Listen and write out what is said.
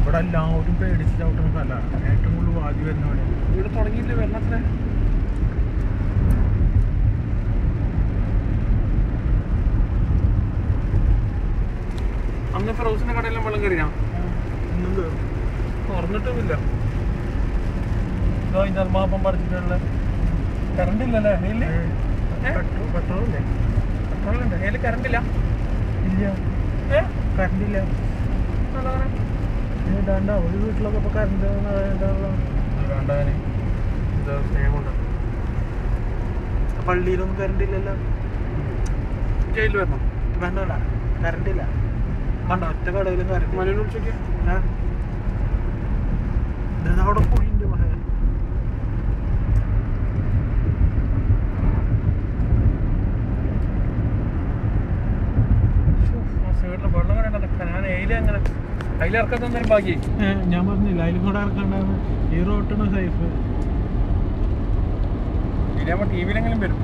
ഇവിടെ എല്ലാവരും പേടിച്ച് ചവിട്ടുന്ന സ്ഥലമാണ്. ഏറ്റവും കൂടുതൽ വാതി വരുന്നവിടെ ഇവിടെ തുടങ്ങിയില്ല വെള്ളത്തിന്. അന്ന് ഫിറോസിന്റെ കടയിലും വെള്ളം കയറിയാ ഒന്നും കയറും തുറന്നിട്ടുമില്ല. മാപ്പം പഠിച്ചിട്ടുള്ള കറണ്ട് ഇല്ലല്ലേ അതില്? പെട്രോളില്ലേ? പെട്രോളുണ്ട് അതിൽ കറണ്ട് ഇല്ല. ഇല്ല, കറണ്ട് ഇല്ല. ഇതാണ്ട ഒരു വീട്ടിലൊക്കെ ഇപ്പൊ കറണ്ട് വേണ്ടവന് ഇത് സ്നേഹമുണ്ട്. പള്ളിയിലൊന്നും കറണ്ട് ഇല്ലല്ലോ. ജയിലിൽ വരണം. വേണ്ട വേണ്ട, കറണ്ട് ഇല്ല. വേണ്ട, ഒറ്റ കടയിലും കറണ്ട്. മനുവിനെ വിളിച്ചോക്കിയ അവിടെ പോയിണ്ട് മഹേ. സൈഡില് വെള്ളം കണ്ടോ. ഞാൻ അതിലെ അങ്ങനെ അതിലിറക്കാൻ തന്നെ ബാക്കി. ഞാൻ പറഞ്ഞില്ല അതിലും കൂടെ ഇറക്കണ്ടായിരുന്നു. ഈ റോട്ടിന് സേഫ്. ഇല്ലാകുമ്പോ ടി വിയിലെങ്കിലും വരും.